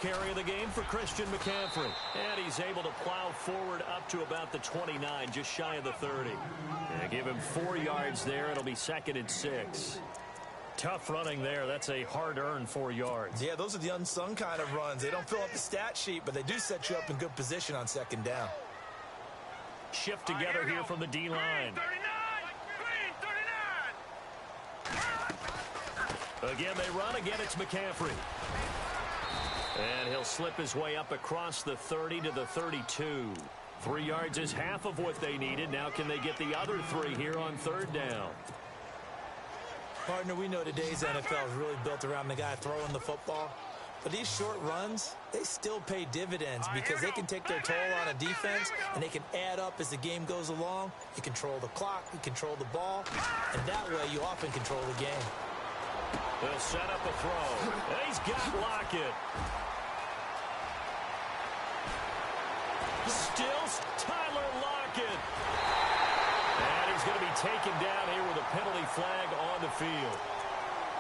carry of the game for Christian McCaffrey. And he's able to plow forward up to about the 29, just shy of the 30. Yeah, give him 4 yards there. It'll be 2nd and 6. Tough running there. That's a hard-earned 4 yards. Yeah, those are the unsung kind of runs. They don't fill up the stat sheet, but they do set you up in good position on 2nd down. Shift together here from the D-line. Again, they run. Again, it's McCaffrey. And he'll slip his way up across the 30 to the 32. 3 yards is half of what they needed. Now can they get the other 3 here on 3rd down? Partner, we know today's NFL is really built around the guy throwing the football. But these short runs, they still pay dividends because they can take their toll on a defense and they can add up as the game goes along. You control the clock, you control the ball, and that way you often control the game. They'll set up a throw. And he's got Lockett. Stills Tyler Lockett. And he's going to be taken down here with a penalty flag on the field.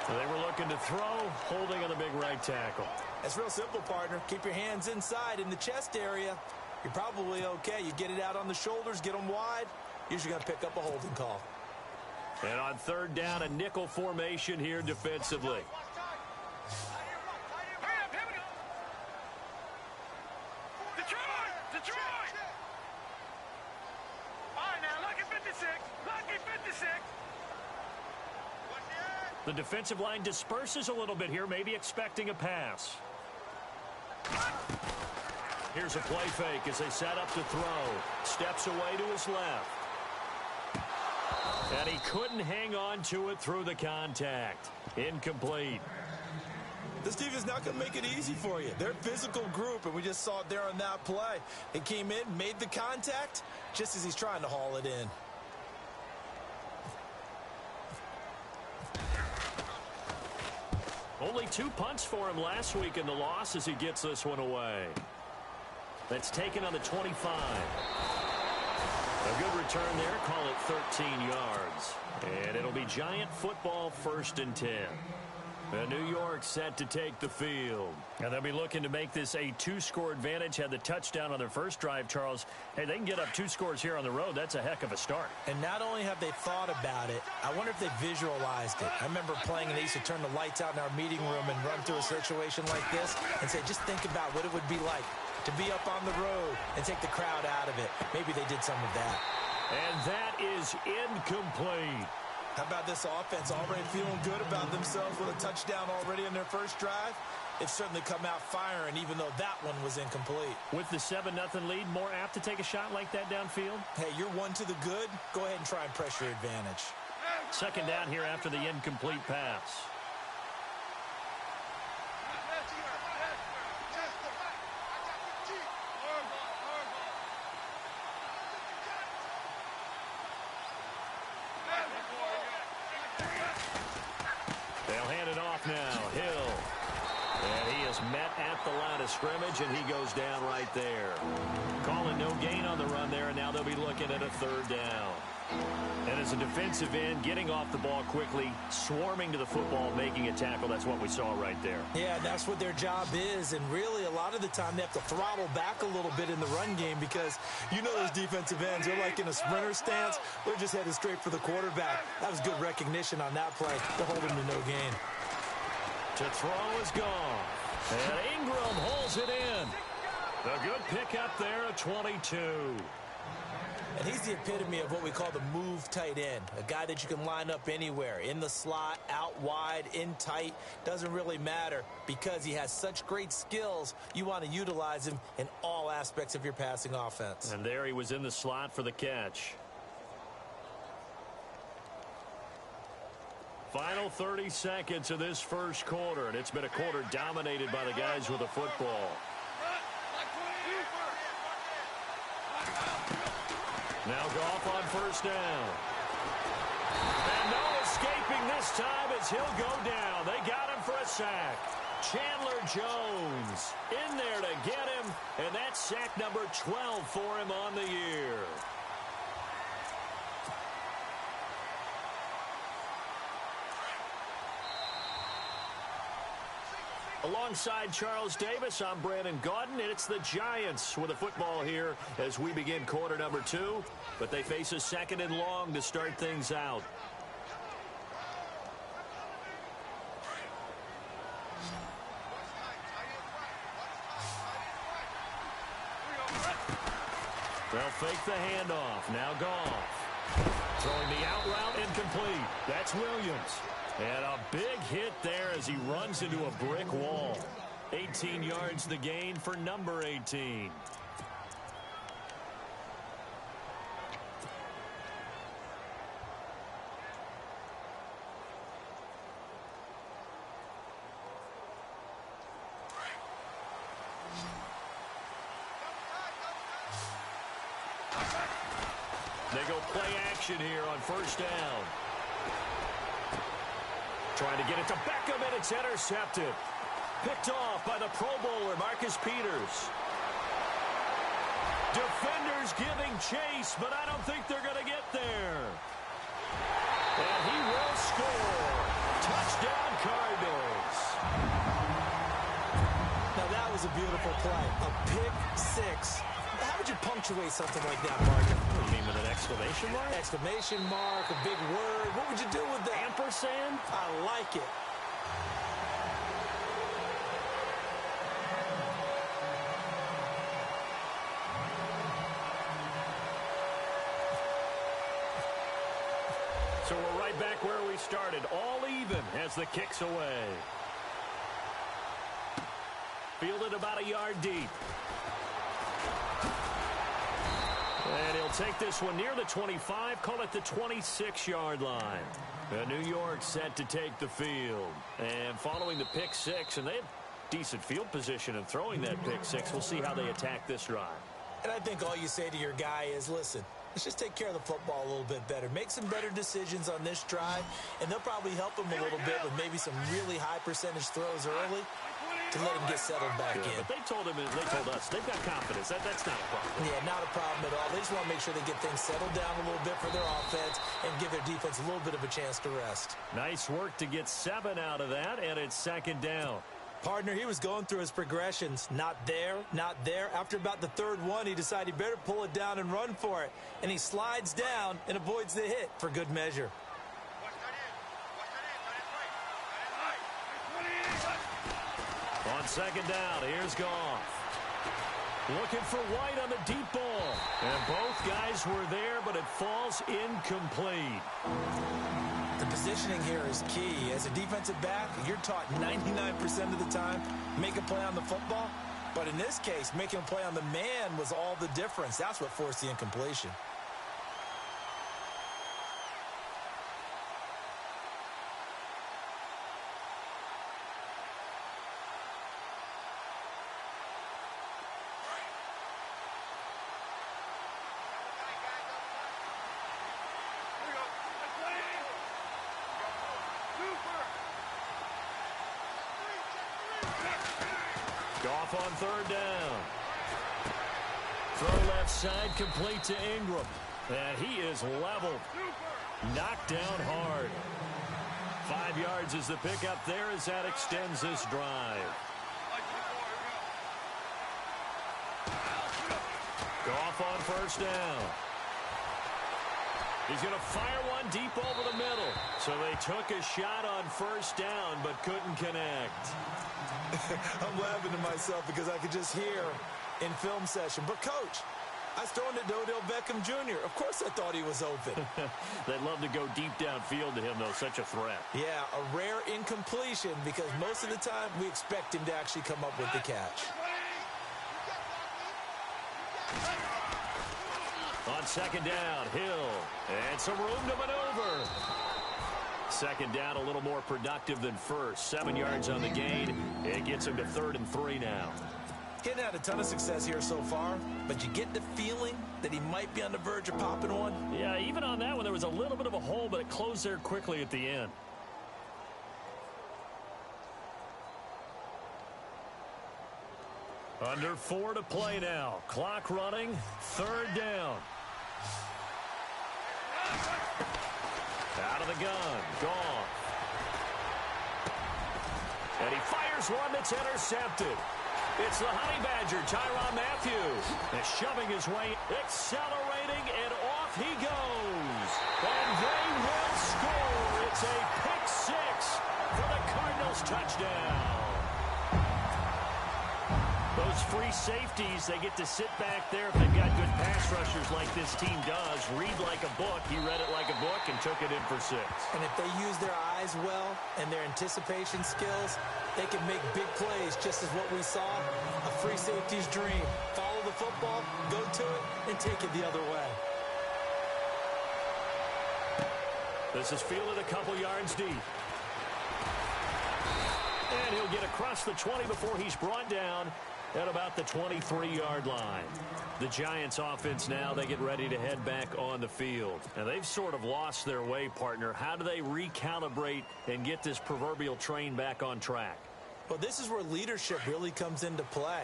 So they were looking to throw, holding on the big right tackle. That's real simple, partner. Keep your hands inside in the chest area. You're probably okay. You get it out on the shoulders, get them wide. Usually going to pick up a holding call. And on 3rd down, a nickel formation here defensively. Detroit! All right, now, lucky 56. Lucky 56. The defensive line disperses a little bit here, maybe expecting a pass. Here's a play fake as they set up to throw. Steps away to his left. And he couldn't hang on to it through the contact. Incomplete. This team is not going to make it easy for you. They're a physical group, and we just saw it there on that play. They came in, made the contact, just as he's trying to haul it in. Only 2 punts for him last week in the loss as he gets this one away. That's taken on the 25. A good return there. Call it 13 yards. And it'll be Giant football 1st and 10. New York set to take the field. And they'll be looking to make this a 2-score advantage. Had the touchdown on their first drive, Charles. Hey, they can get up 2 scores here on the road. That's a heck of a start. And not only have they thought about it, I wonder if they visualized it. I remember playing and they used to turn the lights out in our meeting room and run through a situation like this and say, just think about what it would be like to be up on the road and take the crowd out of it. Maybe they did some of that. And that is incomplete. How about this offense already feeling good about themselves with a touchdown already in their first drive? They've certainly come out firing, even though that one was incomplete. With the 7-0 lead, more apt to take a shot like that downfield? Hey, you're one to the good. Go ahead and try and press your advantage. 2nd down here after the incomplete pass. Now, Hill. And he is met at the line of scrimmage, and he goes down right there. Calling no gain on the run there, and now they'll be looking at a 3rd down. And as a defensive end, getting off the ball quickly, swarming to the football, making a tackle, that's what we saw right there. Yeah, that's what their job is, and really a lot of the time they have to throttle back a little bit in the run game because you know those defensive ends, they're like in a sprinter stance, they're just headed straight for the quarterback. That was good recognition on that play to hold him to no gain. To throw is gone. And Ingram holds it in. A good pickup there at 22. And he's the epitome of what we call the move tight end. A guy that you can line up anywhere. In the slot, out wide, in tight. Doesn't really matter because he has such great skills. You want to utilize him in all aspects of your passing offense. And there he was in the slot for the catch. Final 30 seconds of this first quarter, and it's been a quarter dominated by the guys with the football. Now Goff on 1st down. And no escaping this time as he'll go down. They got him for a sack. Chandler Jones in there to get him, and that's sack number 12 for him on the year. A Alongside Charles Davis, I'm Brandon Gaudin, and it's the Giants with a football here as we begin quarter number 2. But they face a second and long to start things out. They'll fake the handoff. Now Goff. Throwing the out route incomplete. That's Williams. And a big hit there as he runs into a brick wall. 18 yards the gain for number 18. They go play action here on first down. Trying to get it to Beckham, and it's intercepted. Picked off by the Pro Bowler, Marcus Peters. Defenders giving chase, but I don't think they're going to get there. And he will score. Touchdown, Cardinals. Now, that was a beautiful play. A pick six. How would you punctuate something like that, Martin? What do you mean, with an exclamation mark? Exclamation mark, a big word. What would you do with that? Ampersand? I like it. So we're right back where we started. All even as the kick's away. Fielded about a yard deep. And he'll take this one near the 25, call it the 26-yard line. New York set to take the field. And following the pick six, and they have decent field position in throwing that pick six. We'll see how they attack this drive. And I think all you say to your guy is, listen, let's just take care of the football a little bit better. Make some better decisions on this drive, and they'll probably help him a little bit with maybe some really high percentage throws early to let him get settled back in. But they told us, they've got confidence. That's not a problem. Yeah, not a problem at all. They just want to make sure they get things settled down a little bit for their offense and give their defense a little bit of a chance to rest. Nice work to get 7 out of that, and it's second down. Partner, he was going through his progressions. Not there, not there. After about the third one, he decided he better pull it down and run for it. And he slides down and avoids the hit for good measure. On second down, here's Goff. Looking for White on the deep ball. And both guys were there, but it falls incomplete. The positioning here is key. As a defensive back, you're taught 99% of the time, make a play on the football. But in this case, making a play on the man was all the difference. That's what forced the incompletion. Goff on third down. Throw left side, complete to Ingram. And he is leveled. Knocked down hard. 5 yards is the pickup there as that extends this drive. Goff on first down. He's going to fire one deep over the middle. So they took a shot on first down but couldn't connect. I'm laughing to myself because I could just hear in film session. But, Coach, I was throwing to Odell Beckham Jr. Of course I thought he was open. They'd love to go deep downfield to him, though. Such a threat. Yeah, a rare incompletion because most of the time we expect him to actually come up with the catch. On second down, Hill. And some room to maneuver. Second down, a little more productive than first. 7 yards on the gain. It gets him to 3rd and 3 now. He hasn't had a ton of success here so far, but you get the feeling that he might be on the verge of popping one. Yeah, even on that one, there was a little bit of a hole, but it closed there quickly at the end. Under 4 to play now. Clock running. 3rd down. Out of the gun. Goff. And he fires Here's one that's intercepted. It's the Honey Badger, Tyrann Mathieu. And shoving his way, accelerating, and off he goes. And they will score. It's a pick six for the Cardinals touchdown. Those free safeties, they get to sit back there if they've got good pass rushers like this team does. Read like a book. He read it like a book and took it in for 6. And if they use their eyes well and their anticipation skills, they can make big plays, just as what we saw, a free safety's dream. Follow the football, go to it, and take it the other way. This is fielded a couple yards deep. And he'll get across the 20 before he's brought down at about the 23-yard line. The Giants offense now, they get ready to head back on the field. And they've sort of lost their way, partner. How do they recalibrate and get this proverbial train back on track? Well, this is where leadership really comes into play.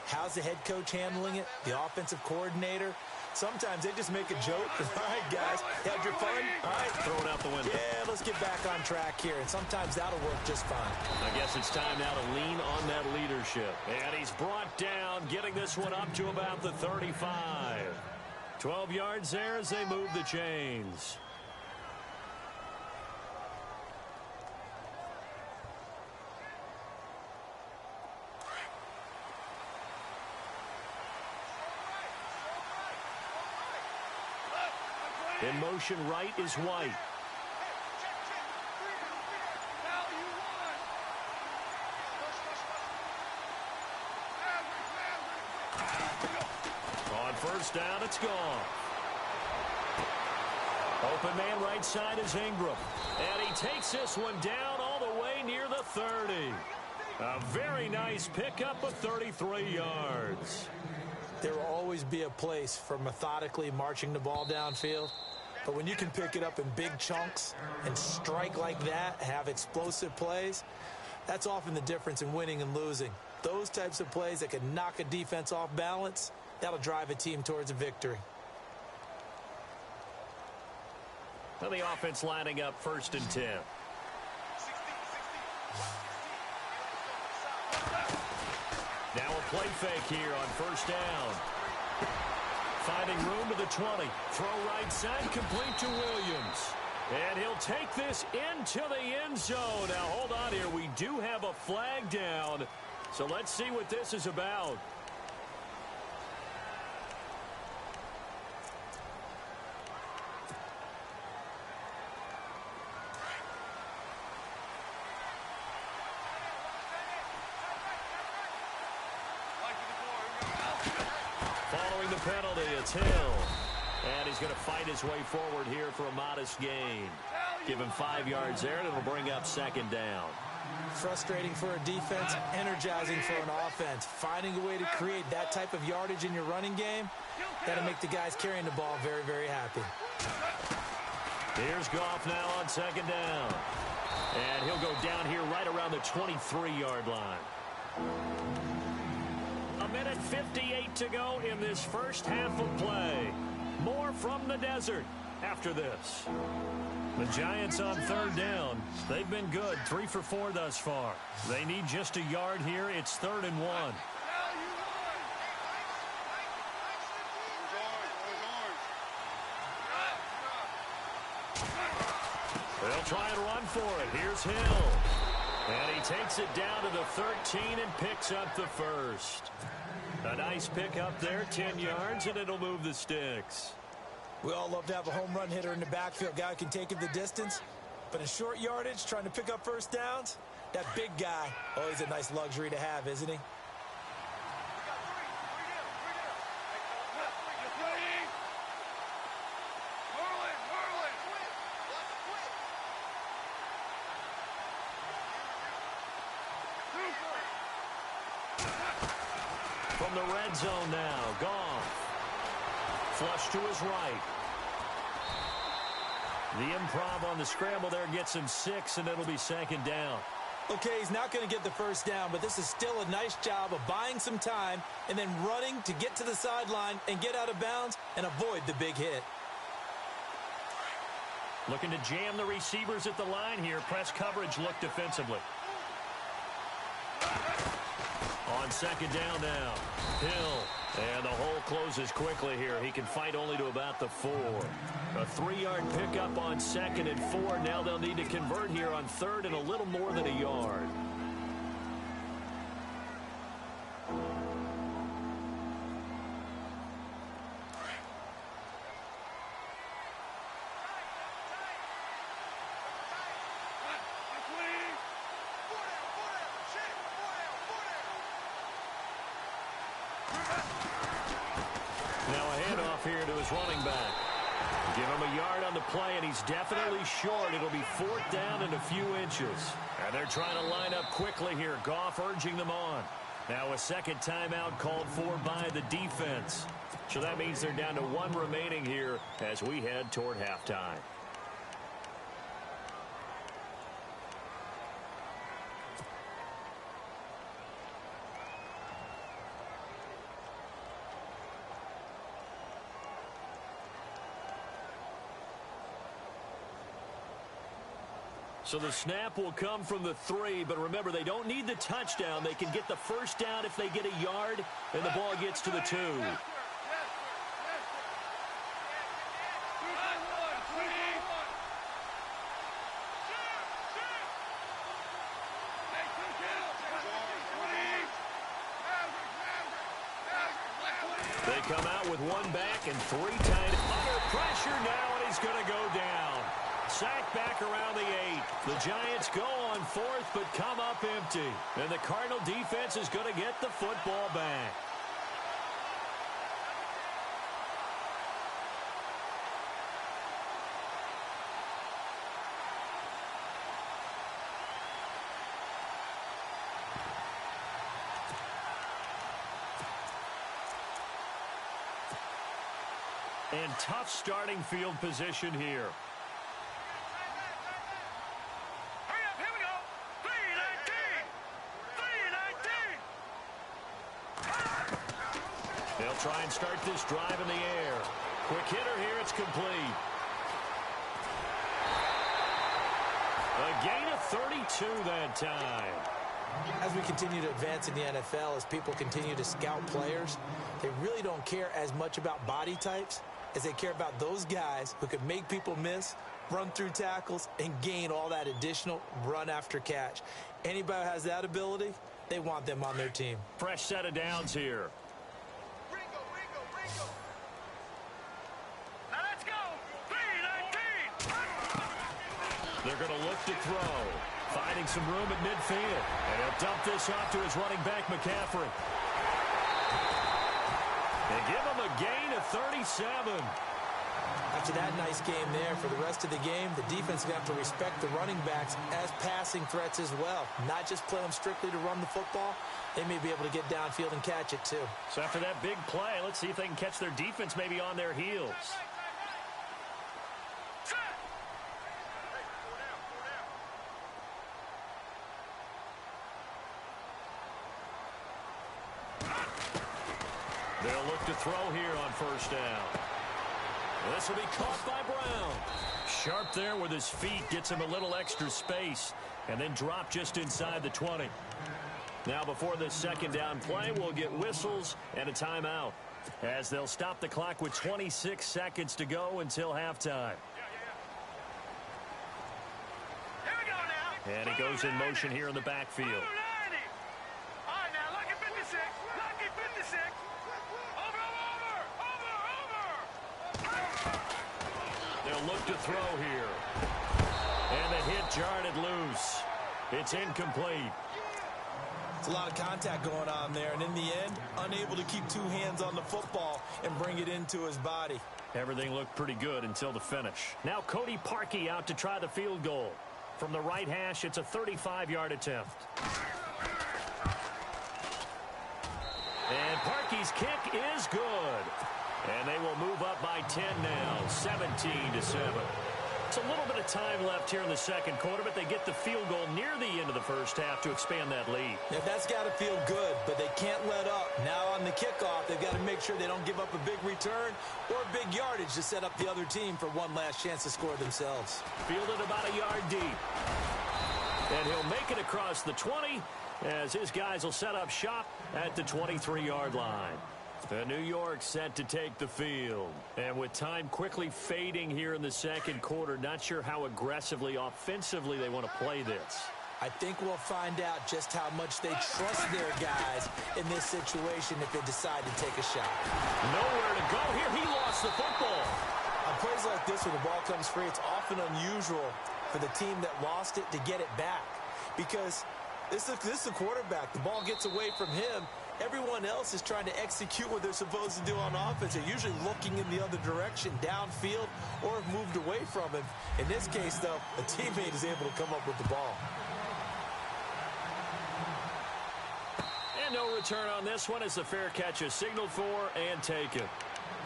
How's the head coach handling it? The offensive coordinator? Sometimes they just make a joke. All right, guys, had your fun? All right. Throw it out the window. Yeah, let's get back on track here. And sometimes that'll work just fine. I guess it's time now to lean on that leadership. And he's brought down, getting this one up to about the 35. 12 yards there as they move the chains. In motion, right is White. On first down, it's gone. Open man right side is Ingram. And he takes this one down all the way near the 30. A very nice pickup of 33 yards. There will always be a place for methodically marching the ball downfield. But when you can pick it up in big chunks and strike like that, have explosive plays, that's often the difference in winning and losing. Those types of plays that can knock a defense off balance, that'll drive a team towards a victory. Well, the offense lining up 1st and 10. Now a play fake here on first down. Finding room to the 20. Throw right side, complete to Williams. And he'll take this into the end zone. Now, hold on here. We do have a flag down. So let's see what this is about. Following the penalty, it's Hill. And he's going to fight his way forward here for a modest gain. Give him 5 yards there, and it'll bring up 2nd down. Frustrating for a defense, energizing for an offense. Finding a way to create that type of yardage in your running game, that'll make the guys carrying the ball very, very happy. Here's Goff now on 2nd down. And he'll go down here right around the 23-yard line. A minute 58 to go in this first half of play. More from the desert after this. The Giants on 3rd down. They've been good, 3 for 4 thus far. They need just a yard here. It's 3rd and 1. They'll try and run for it. Here's Hill. And he takes it down to the 13 and picks up the 1st. A nice pick up there, 10 yards, and it'll move the sticks. We all love to have a home run hitter in the backfield. Guy who can take it the distance. But in short yardage, trying to pick up first downs, that big guy, always a nice luxury to have, isn't he? From the red zone now, Goff. Flush to his right. The improv on the scramble there gets him 6, and it'll be 2nd down. Okay, he's not going to get the first down, but this is still a nice job of buying some time and then running to get to the sideline and get out of bounds and avoid the big hit. Looking to jam the receivers at the line here. Press coverage look defensively. On second down now, Hill. And the hole closes quickly here. He can fight only to about the 4. A 3-yard pickup on second and 4. Now they'll need to convert here on third and a little more than a yard. Running back. Give him a yard on the play, and he's definitely short. It'll be 4th down and a few inches. And they're trying to line up quickly here. Goff urging them on. Now a second timeout called for by the defense. So that means they're down to 1 remaining here as we head toward halftime. So the snap will come from the 3, but remember, they don't need the touchdown. They can get the first down if they get a yard, and the ball gets to the 2. They come out with 1 back and 3 tight. Under pressure now, and he's going to go down. Sack back around the 8. The Giants go on 4th, but come up empty. And the Cardinal defense is going to get the football back. And tough starting field position here. They'll try and start this drive in the air. Quick hitter here. It's complete. A gain of 32 that time. As we continue to advance in the NFL, as people continue to scout players, they really don't care as much about body types as they care about those guys who can make people miss, run through tackles, and gain all that additional run after catch. Anybody who has that ability, they want them on their team. Fresh set of downs here. Now let's go. 3-19. They're going to look to throw. Finding some room at midfield. And he'll dump this off to his running back, McCaffrey. They give him a gain of 37. After that nice game there, for the rest of the game, the defense is going to have to respect the running backs as passing threats as well. Not just play them strictly to run the football. They may be able to get downfield and catch it too. So after that big play, let's see if they can catch their defense maybe on their heels. They'll look to throw here on first down. This will be caught by Brown. Sharp there with his feet, gets him a little extra space, and then drop just inside the 20. Now before this second down play, we'll get whistles and a timeout, as they'll stop the clock with 26 seconds to go until halftime. Here we go now. And he goes in motion here in the backfield. 90. All right, now, lucky 56. Lucky 56. They'll look to throw here. And the hit jarred it loose. It's incomplete. It's a lot of contact going on there, and in the end, unable to keep 2 hands on the football and bring it into his body. Everything looked pretty good until the finish. Now Cody Parkey out to try the field goal. From the right hash, it's a 35-yard attempt. And Parkey's kick is good. And they will move up by 10 now, 17-7. It's a little bit of time left here in the second quarter, but they get the field goal near the end of the first half to expand that lead. Yeah, that's got to feel good, but they can't let up. Now on the kickoff, they've got to make sure they don't give up a big return or big yardage to set up the other team for one last chance to score themselves. Fielded about a yard deep. And he'll make it across the 20 as his guys will set up shop at the 23-yard line. The New York set to take the field. And with time quickly fading here in the second quarter, not sure how aggressively, offensively they want to play this. I think we'll find out just how much they trust their guys in this situation if they decide to take a shot. Nowhere to go here. He lost the football. On plays like this, when the ball comes free, it's often unusual for the team that lost it to get it back. Because this is the quarterback. The ball gets away from him. Everyone else is trying to execute what they're supposed to do on offense. They're usually looking in the other direction, downfield, or have moved away from him. In this case, though, a teammate is able to come up with the ball. And no return on this one as the fair catch is signaled for and taken.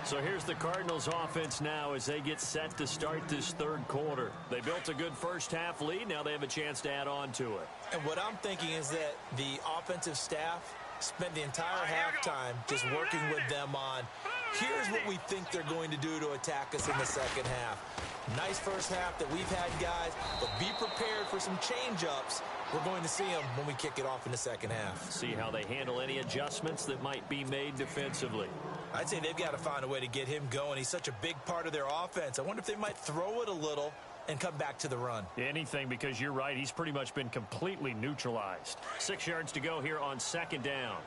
So here's the Cardinals offense now as they get set to start this third quarter. They built a good first half lead. Now they have a chance to add on to it. And what I'm thinking is that the offensive staff spent the entire halftime just working with them on, here's what we think they're going to do to attack us in the second half. Nice first half that we've had, guys, but be prepared for some change-ups. We're going to see them when we kick it off in the second half. See how they handle any adjustments that might be made defensively. I'd say they've got to find a way to get him going. He's such a big part of their offense. I wonder if they might throw it a little and come back to the run. Anything, because you're right. He's pretty much been completely neutralized. 6 yards to go here on second down.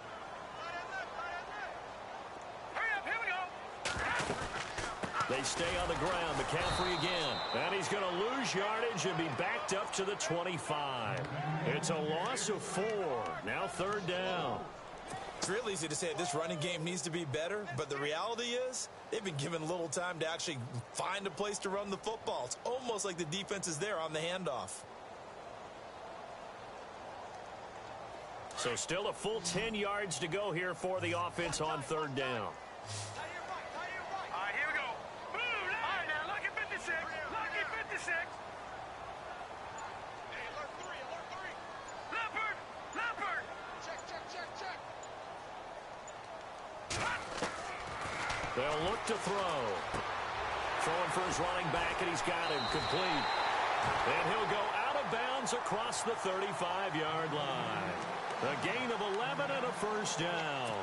They stay on the ground. McCaffrey again. And he's going to lose yardage and be backed up to the 25. It's a loss of 4. Now third down. It's real easy to say this running game needs to be better, but the reality is they've been given little time to actually find a place to run the football. It's almost like the defense is there on the handoff. So still a full 10 yards to go here for the offense on third down. They'll look to throw. Throwing for his running back, and he's got him complete. And he'll go out of bounds across the 35-yard line. A gain of 11 and a first down.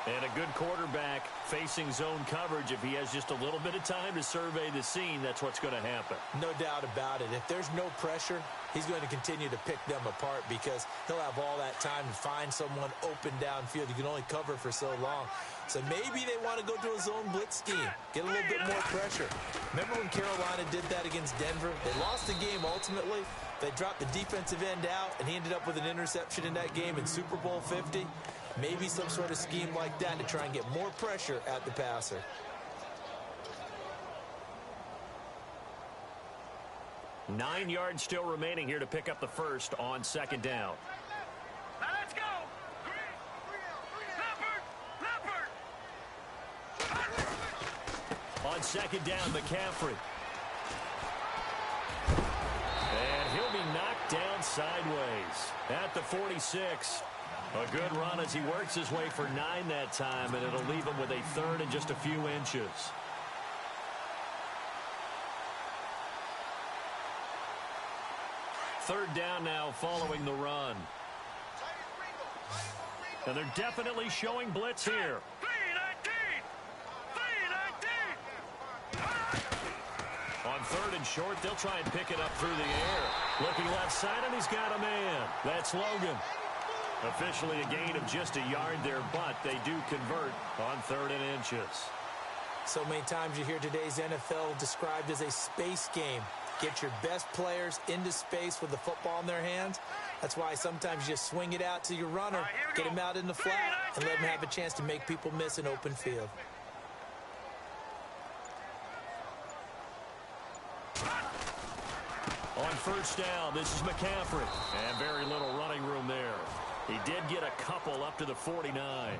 And a good quarterback facing zone coverage. If he has just a little bit of time to survey the scene, that's what's going to happen. No doubt about it. If there's no pressure, he's going to continue to pick them apart because he'll have all that time to find someone open downfield. You can only cover for so long. So maybe they want to go to a zone blitz scheme, get a little bit more pressure. Remember when Carolina did that against Denver? They lost the game ultimately. They dropped the defensive end out, and he ended up with an interception in that game in Super Bowl 50. Maybe some sort of scheme like that to try and get more pressure at the passer. Nine yards still remaining here to pick up the first on second down. Now let's go. On second down, McCaffrey. And he'll be knocked down sideways at the 46. A good run as he works his way for 9 that time, and it'll leave him with a third and just a few inches. Third down now following the run. And they're definitely showing blitz here. On third and short, they'll try and pick it up through the air. Looking left side, and he's got a man. That's Logan. Officially a gain of just a yard there, but they do convert on third and inches. So many times you hear today's NFL described as a space game. Get your best players into space with the football in their hands. That's why sometimes you just swing it out to your runner, get him out in the flat, and let him have a chance to make people miss an open field. On first down, this is McCaffrey. And very little running room there. He did get a couple up to the 49.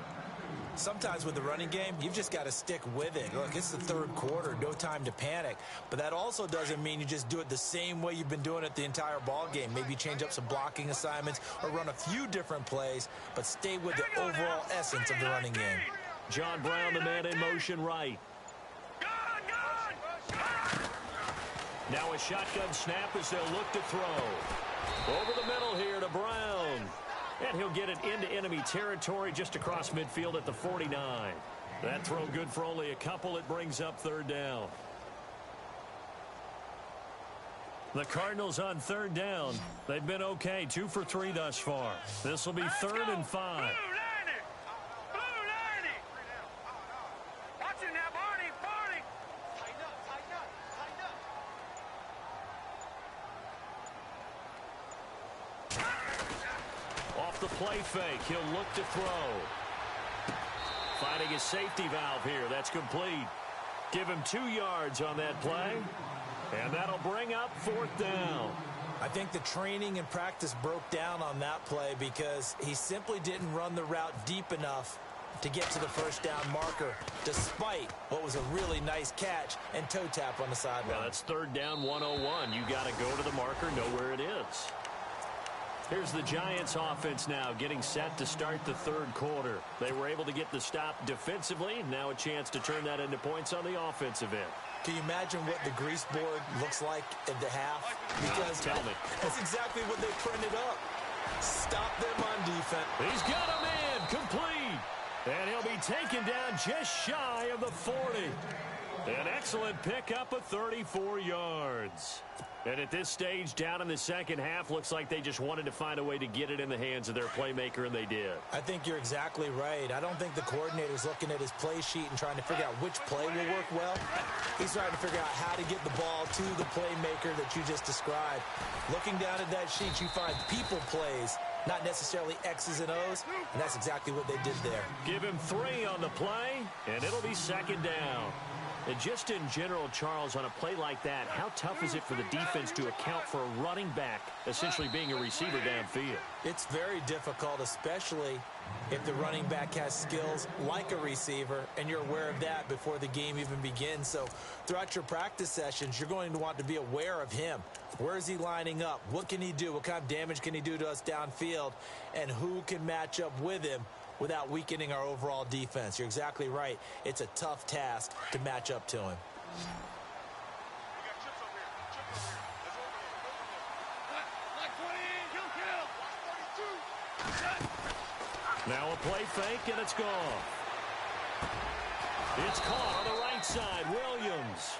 Sometimes with the running game, you've just got to stick with it. Look, it's the third quarter, no time to panic. But that also doesn't mean you just do it the same way you've been doing it the entire ball game. Maybe change up some blocking assignments or run a few different plays, but stay with the overall essence of the running game. John Brown, the man in motion right. Now a shotgun snap as they'll look to throw. Over the middle here to Brown. And he'll get it into enemy territory just across midfield at the 49. That throw good for only a couple. It brings up third down. The Cardinals on third down. They've been okay, 2 for 3 thus far. This will be third and 5. Off the play fake, he'll look to throw. Finding his safety valve here. That's complete. Give him 2 yards on that play. And that'll bring up fourth down. I think the training and practice broke down on that play because he simply didn't run the route deep enough to get to the first down marker, despite what was a really nice catch and toe tap on the sideline. Well, that's third down 101. You got to go to the marker, know where it is. Here's the Giants offense now getting set to start the third quarter. They were able to get the stop defensively. Now a chance to turn that into points on the offensive end. Can you imagine what the grease board looks like at the half? Because tell me. That's exactly what they printed up. Stop them on defense. He's got a man complete. And he'll be taken down just shy of the 40. An excellent pickup of 34 yards. And at this stage, down in the second half, looks like they just wanted to find a way to get it in the hands of their playmaker, and they did. I think you're exactly right. I don't think the coordinator's looking at his play sheet and trying to figure out which play will work well. He's trying to figure out how to get the ball to the playmaker that you just described. Looking down at that sheet, you find people plays, not necessarily X's and O's, and that's exactly what they did there. Give him 3 on the play, and it'll be second down. And just in general, Charles, on a play like that, how tough is it for the defense to account for a running back essentially being a receiver downfield? It's very difficult, especially if the running back has skills like a receiver, and you're aware of that before the game even begins. So throughout your practice sessions, you're going to want to be aware of him. Where is he lining up? What can he do? What kind of damage can he do to us downfield? And who can match up with him without weakening our overall defense? You're exactly right. It's a tough task to match up to him. Now a play fake, and it's gone. It's caught on the right side, Williams.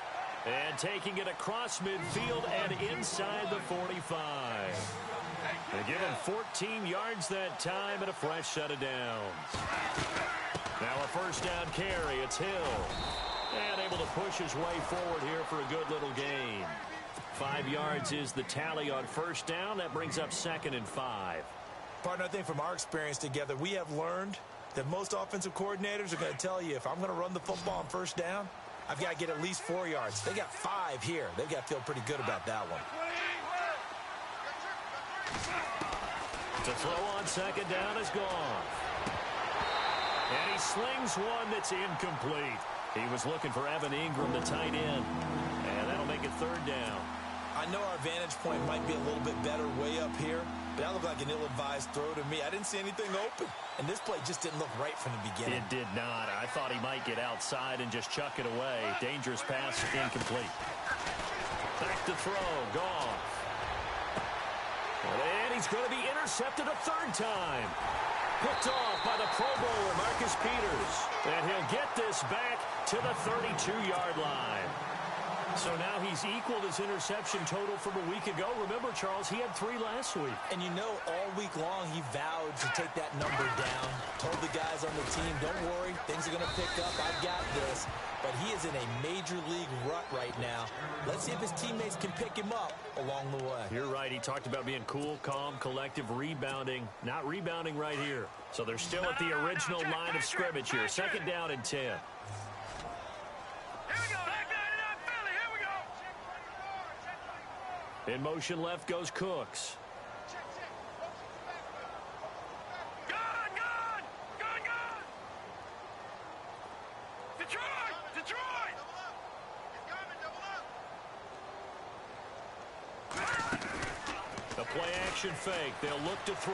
And taking it across midfield and inside the 45. They give him 14 yards that time and a fresh set of downs. Now a first down carry. It's Hill. And able to push his way forward here for a good little gain. 5 yards is the tally on first down. That brings up second and 5. Partner, I think from our experience together, we have learned that most offensive coordinators are going to tell you, if I'm going to run the football on first down, I've got to get at least 4 yards. They got 5 here. They've got to feel pretty good about that one. To throw on second down is gone. And he slings one that's incomplete. He was looking for Evan Ingram, the tight end. And that'll make it third down. I know our vantage point might be a little bit better way up here, but that looked like an ill-advised throw to me. I didn't see anything open, and this play just didn't look right from the beginning. It did not. I thought he might get outside and just chuck it away. Dangerous pass, incomplete. Back to throw, Goff. And he's going to be intercepted a third time. Picked off by the Pro Bowler, Marcus Peters. And he'll get this back to the 32-yard line. So now he's equaled his interception total from a week ago. Remember, Charles, he had 3 last week. And you know, all week long, he vowed to take that number down. Told the guys on the team, don't worry, things are going to pick up. I've got this. But he is in a major league rut right now. Let's see if his teammates can pick him up along the way. You're right. He talked about being cool, calm, collective, rebounding. Not rebounding right here. So they're still at the original line of scrimmage here. Second down and 10. In motion left goes Cooks. Detroit! The play-action fake. They'll look to throw.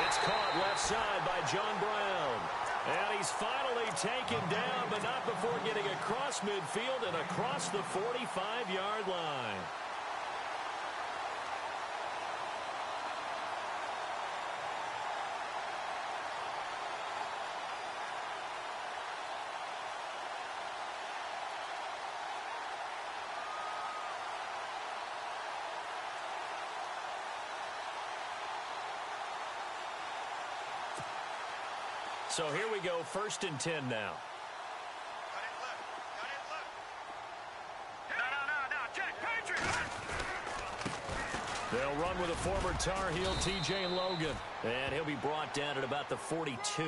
It's caught left side by John Brown. And he's finally taken down, but not before getting across midfield and across the 45-yard line. So here we go, 1st and 10 now. They'll run with a former Tar Heel, T.J. Logan. And he'll be brought down at about the 42.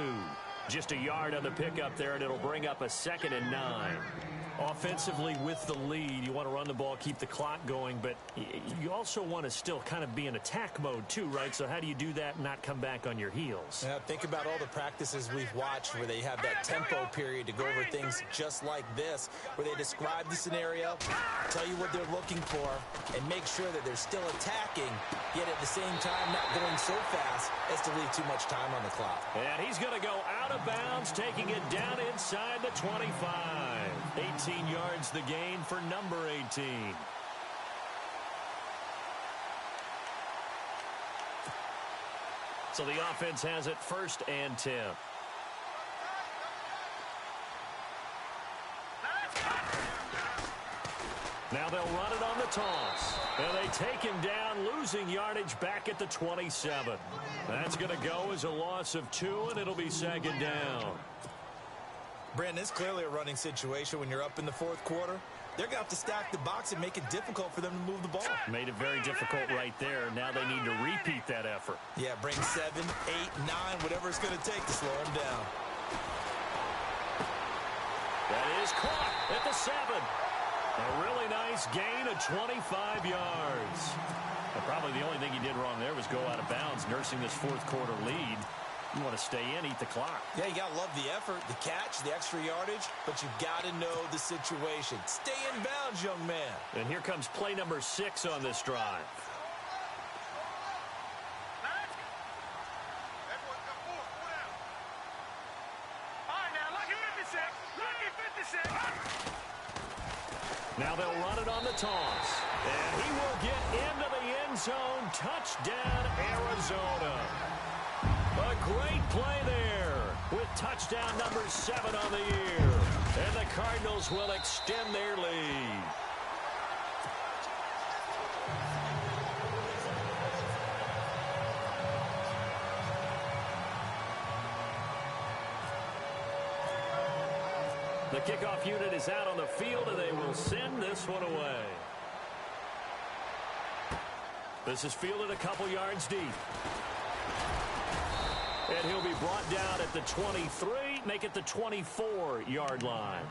Just a yard on the pickup there, and it'll bring up a 2nd and 9. Offensively, with the lead, you want to run the ball, keep the clock going, but you also want to still kind of be in attack mode too, right? So how do you do that and not come back on your heels? Yeah, think about all the practices we've watched where they have that tempo period to go over things just like this, where they describe the scenario, tell you what they're looking for, and make sure that they're still attacking, yet at the same time not going so fast as to leave too much time on the clock. And he's going to go out of bounds, taking it down inside the 25. 18 yards the gain for number 18. So the offense has it 1st and 10. Now they'll run it on the toss. And they take him down, losing yardage back at the 27. That's going to go as a loss of 2, and it'll be 2nd down. Brandon, it's clearly a running situation when you're up in the 4th quarter. They're going to have to stack the box and make it difficult for them to move the ball. Made it very difficult right there. Now they need to repeat that effort. Yeah, bring 7, 8, 9, whatever it's going to take to slow them down. That is caught at the 7. A really nice gain of 25 yards. And probably the only thing he did wrong there was go out of bounds, nursing this 4th quarter lead. You want to stay in, eat the clock. Yeah, you got to love the effort, the catch, the extra yardage, but you got to know the situation. Stay in bounds, young man. And here comes play number 6 on this drive. Now they'll run it on the toss. And he will get into the end zone. Touchdown, Arizona. A great play there with touchdown number 7 on the year. And the Cardinals will extend their lead. The kickoff unit is out on the field, and they will send this one away. This is fielded a couple yards deep. And he'll be brought down at the 23, make it the 24-yard line.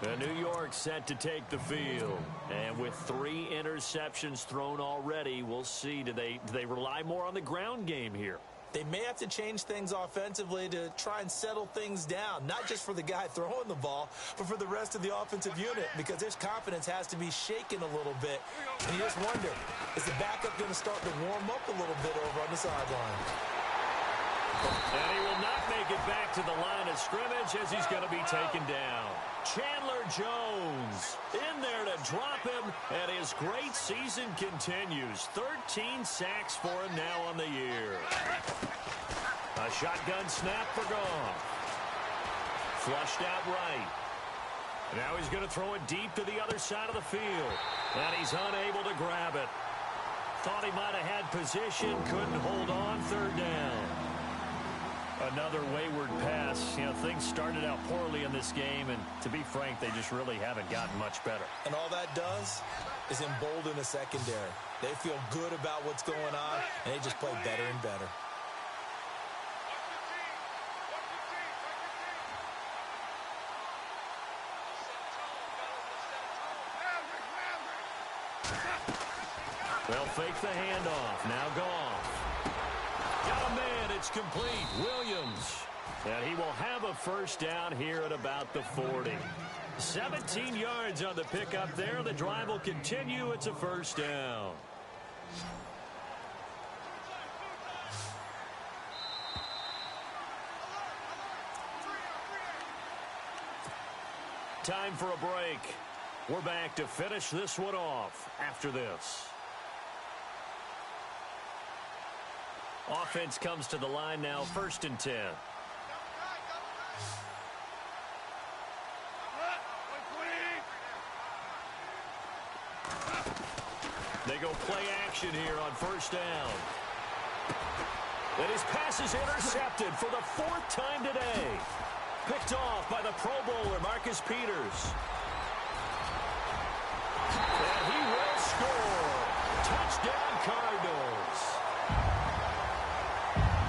The New York set to take the field. And with 3 interceptions thrown already, we'll see. Do they rely more on the ground game here? They may have to change things offensively to try and settle things down, not just for the guy throwing the ball, but for the rest of the offensive unit, because their confidence has to be shaken a little bit. And you just wonder, is the backup going to start to warm up a little bit over on the sideline? And he will not make it back to the line of scrimmage as he's going to be taken down. Chandler Jones in there to drop him, and his great season continues. 13 sacks for him now on the year. A shotgun snap for Goff. Flushed out right. Now he's going to throw it deep to the other side of the field. And he's unable to grab it. Thought he might have had position, couldn't hold on, 3rd down. Another wayward pass. You know, things started out poorly in this game, and to be frank, they just really haven't gotten much better. And all that does is embolden the secondary. They feel good about what's going on, and they just play better and better. They'll fake the handoff. Now Goff. Got a man. It's complete. Williams. And he will have a 1st down here at about the 40. 17 yards on the pickup there. The drive will continue. It's a 1st down. Time for a break. We're back to finish this one off after this. Offense comes to the line now, 1st and 10. They go play action here on 1st down. And his pass is intercepted for the 4th time today. Picked off by the Pro Bowler, Marcus Peters. And he will score. Touchdown, Cardinals.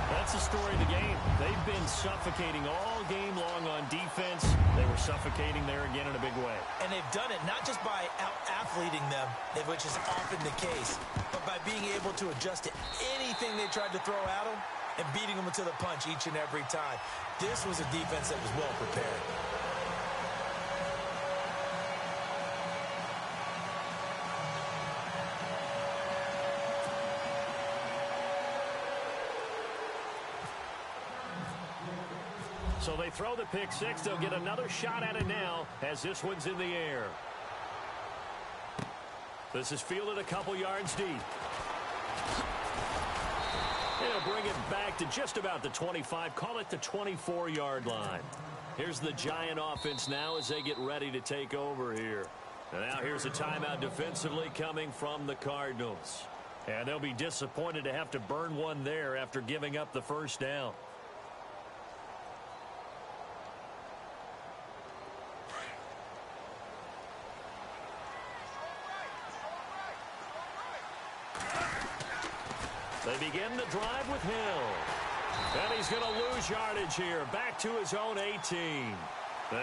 That's the story of the game. They've been suffocating all game long on defense. They were suffocating there again in a big way. And they've done it not just by out-athleting them, which is often the case, but by being able to adjust to anything they tried to throw at them and beating them to the punch each and every time. This was a defense that was well prepared. So they throw the pick six. They'll get another shot at it now as this one's in the air. This is fielded a couple yards deep. They'll bring it back to just about the 25. Call it the 24-yard line. Here's the Giant offense now as they get ready to take over here. And now here's a timeout defensively coming from the Cardinals. And they'll be disappointed to have to burn one there after giving up the first down. They begin the drive with Hill. And he's going to lose yardage here. Back to his own 18.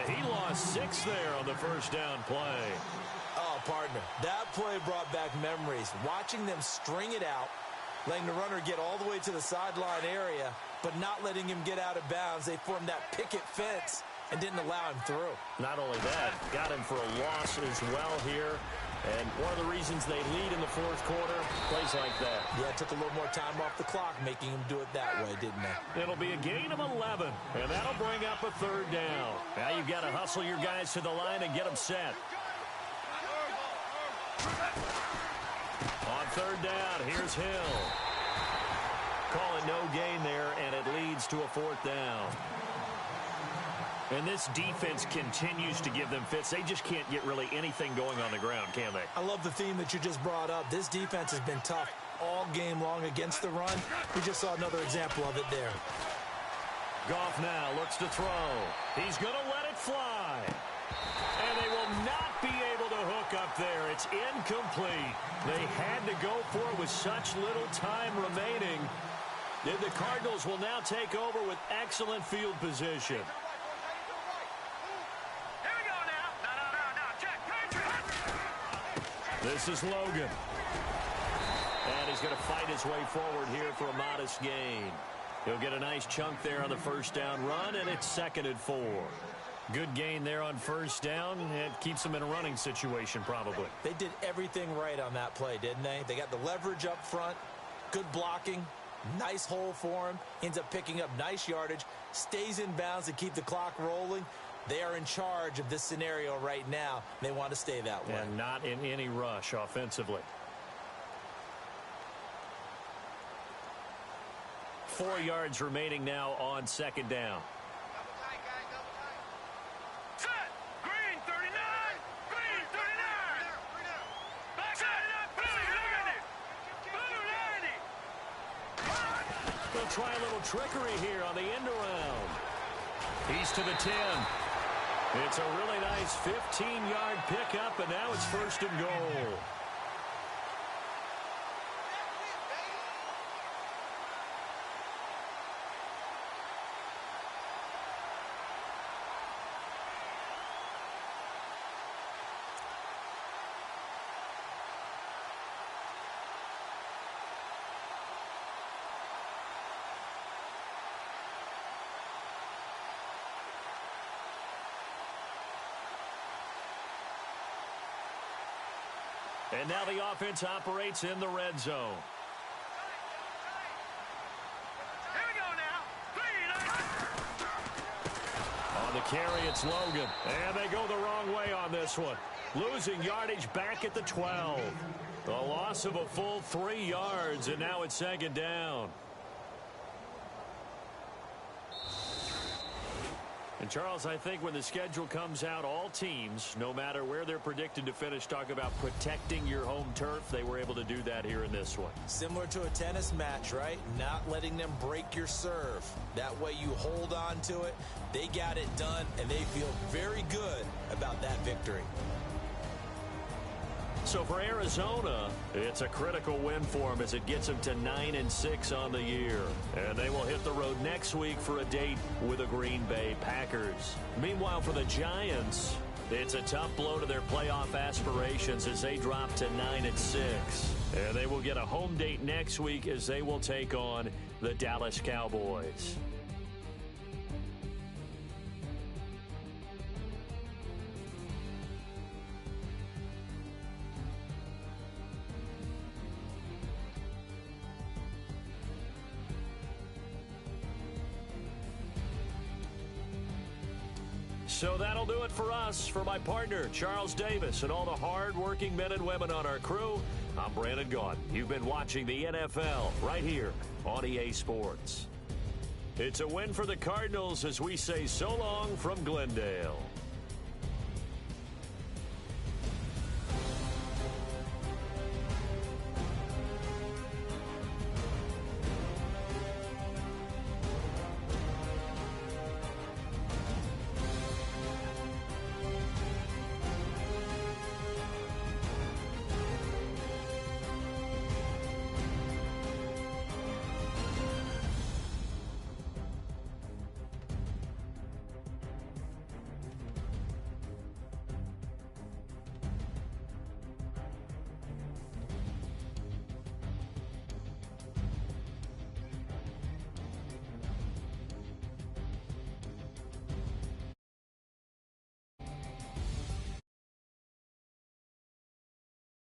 He lost 6 there on the first down play. Oh, partner, that play brought back memories. Watching them string it out, letting the runner get all the way to the sideline area, but not letting him get out of bounds. They formed that picket fence and didn't allow him through. Not only that, got him for a loss as well here. And one of the reasons they lead in the fourth quarter, plays like that. Yeah, it took a little more time off the clock, making him do it that way, didn't they? It'll be a gain of 11, and that'll bring up a third down. Now you've got to hustle your guys to the line and get them set. On third down, here's Hill. Call it no gain there, and it leads to a fourth down. And this defense continues to give them fits. They just can't get really anything going on the ground, can they? I love the theme that you just brought up. This defense has been tough all game long against the run. We just saw another example of it there. Goff now looks to throw. He's going to let it fly. And they will not be able to hook up there. It's incomplete. They had to go for it with such little time remaining. The Cardinals will now take over with excellent field position. This is Logan. And he's going to fight his way forward here for a modest gain. He'll get a nice chunk there on the first down run, and it's 2nd and 4. Good gain there on first down. It keeps them in a running situation, probably. They did everything right on that play, didn't they? They got the leverage up front, good blocking, nice hole for him, ends up picking up nice yardage, stays in bounds to keep the clock rolling. They are in charge of this scenario right now. They want to stay that way. And not in any rush offensively. 4 yards remaining now on 2nd down. Set! Green 39! Green 39! Back set! Blue 90! Blue 90! They'll try a little trickery here on the end around. He's to the 10. It's a really nice 15-yard pickup, and now it's 1st and goal. And now the offense operates in the red zone. Here we go now. On the carry, it's Logan. And they go the wrong way on this one. Losing yardage back at the 12. The loss of a full 3 yards, and now it's 2nd down. And Charles, I think when the schedule comes out, all teams, no matter where they're predicted to finish, talk about protecting your home turf. They were able to do that here in this one. Similar to a tennis match, right? Not letting them break your serve. That way you hold on to it. They got it done, and they feel very good about that victory. So for Arizona, it's a critical win for them as it gets them to 9-6 on the year. And they will hit the road next week for a date with the Green Bay Packers. Meanwhile, for the Giants, it's a tough blow to their playoff aspirations as they drop to 9-6. And they will get a home date next week as they will take on the Dallas Cowboys. So that'll do it for us. For my partner, Charles Davis, and all the hard-working men and women on our crew, I'm Brandon Gaudin. You've been watching the NFL right here on EA Sports. It's a win for the Cardinals as we say so long from Glendale.